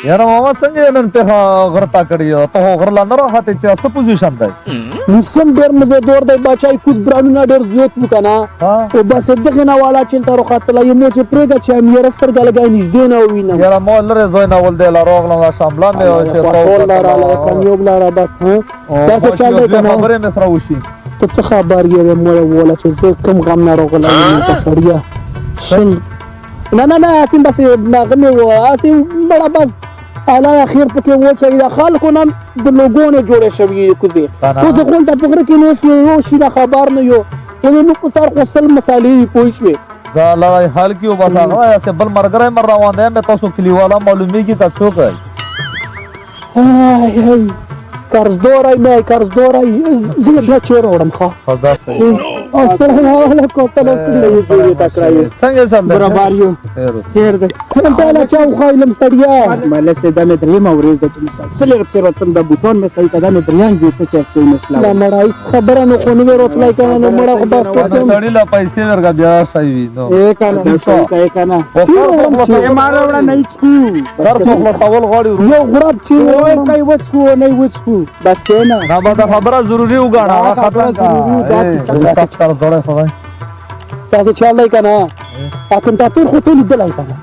یاره ماما څنګه نن په غرتا کړی ته غر لاندې راخته چې څه پوزیشن دی نسم ډېر مزیدار دی بچای کوز برانونه ډېر زیات وکنه او بس دغه نه والا چې تر خاطر یو مو چې پرېګه چې امیر ستر ګلګای نږدې نه وینم یاره مو لره زوی نه ول دی لا راغلم شاملا مې او چې ټول لاره کوم یو لاره بس دا څه چل دی کنه خبره مې سره وشي ته څه خبر یې مو ولا چې زه کم غم نه راغلم ته سړیا شل نه اسیم بس نغمه و اسیم بڑا بس اعلی اخیر پکې و چې د خلکو نن د لوګونه جوړه شوی کوزي تو زه خپل د پخره کې نو یو شي د خبر نه یو نو په سر خپل مسالې پوښوي دا لای حال کې وبس هغه یا بل مرګره مر روان دی مې تاسو کلیوالا معلومیږي تاسو کوي هاي قرضدارای نه قرضدارای زه بیا چیرې وړم خو خدا صحیح السلام علیکم تاسو ته تکرای څنګه سم برابر یو خیر ده ته لا چاو خایلم سړیا مالک سه د مې درې مورز د مسلسل رپسر وتم د بوتون مې سړی ته د مې دریان جو ته چرته مسله لا مړای خبره نه خو نه ورتلای کنه نو مړه خو بس سړی لا پیسې ورګه بیا صحیح نو اے کنه صحیح کنه او مارا وړه نه څو در څو خپل غاړي یو غراب چې وای کای وڅو نه وڅو بس کنه دا به خبره ضروری وګاڼه خبره ضروری دا سچ کار دوړې خدای تاسو چالای کنه اکن تاسو خو ټول دلای کنه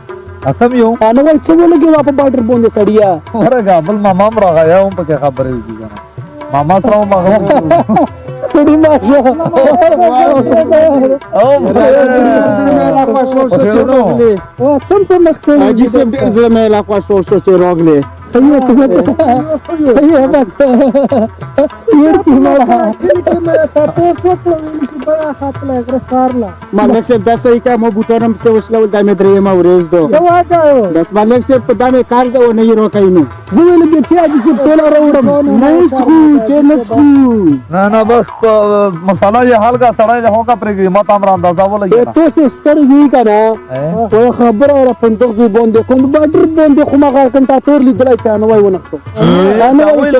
اتم یو انا وای څه ولګي واپ بارډر باندې سړیا ورګه بل ماما راغیا هم پکې خبرې وکړه ماما سره ما ټول ماشه او لا خوشو شو چې راغلی او څنګه په مخ کې اجي سم ډیر زما لا خوشو شو چې راغلی ايوه ايوه بس يرتي مالا مالک صاحب دا صحیح کا مو بوتانم سے وشلول دا مې درې ما ورز دو بس مالک صاحب په دا مې کار دا نه یې روکاینو زه ویل کې ته اجي چې ټول راوړم نه څو چې نه څو نه بس مساله یې حال کا سړی له هوکا پرې ما تام را اندازا ولګی ته څه ستر وی کنه او خبره را پندق زو باندې کوم بارډر باندې خو ما غار کنتا تور لیدلای څنګه وای ونه انا وای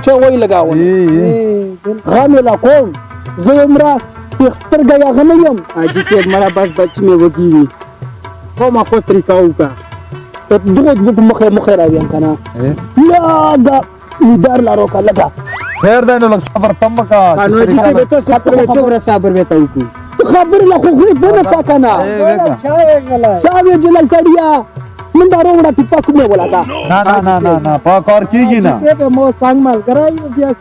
چې وای لگاو غامه لا کوم زه عمره سترګه یا غنیم اجي چې مړه بس بچ مې وګیوي خو ما کو طریقه وکا ته دغه په مخه راویم کنه لا دا دار لا روکا لگا خیر ده نو لږ صبر تم کا نو چې به ته څومره صبر وته وکړو خبر لا خو خو بنه ساکنه چا وی جلای سړیا من دا روړه په پاک مې ولاګه نه پاکار کیږي نه څه مو څنګه مال کرای بیا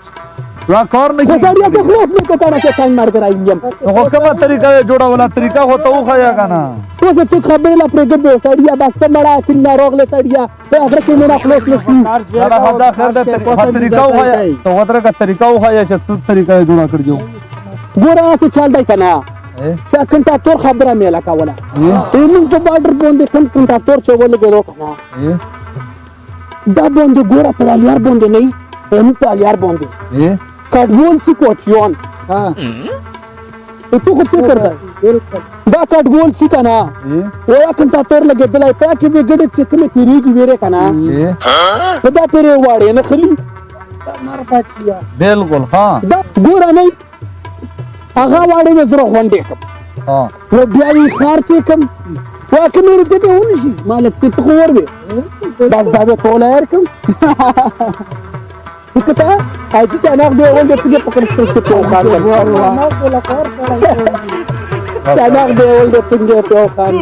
وا کار نه کیږي سړیا ته خلاص مې کوته چې څنګه مال کرایم نو کومه طریقه جوړه ولا طریقه هو ته خیا کنه تو څه خبر لا پرګد سړیا بس ته مړه کله راغله سړیا په اخر کې مې خلاص نشو دا خدا خیر ده طریقه خیا تو غدره کا طریقه خیا چې څه طریقه جوړه کړجو ګوره څه چل دی کنه چې کنتا تور خبره مې لکه ولا نن په بارډر باندې کوم کنتا تور چې ولګو کنه دا باندې ګوره په الیار باندې نه هم په الیار باندې کډوول څه کوچیون ته خو څه کړدا دا کډوول څه کنه ویا کنتا تور لګیدلای په کې به ګډ چې کوم تیریږي ویره کنه دا پرې واړې نه خلی مر پاتیا بالکل ها دا ګوره نه هغه واړې مې زره غونډې کوم نو بیا یې خار چې کوم واکه مې رته به ونشي مالک ته خو ورته بس دا به ټول هر کوم وکړه اځي چې انا به ولې په پکړ څه ته خان انا به ولې په خان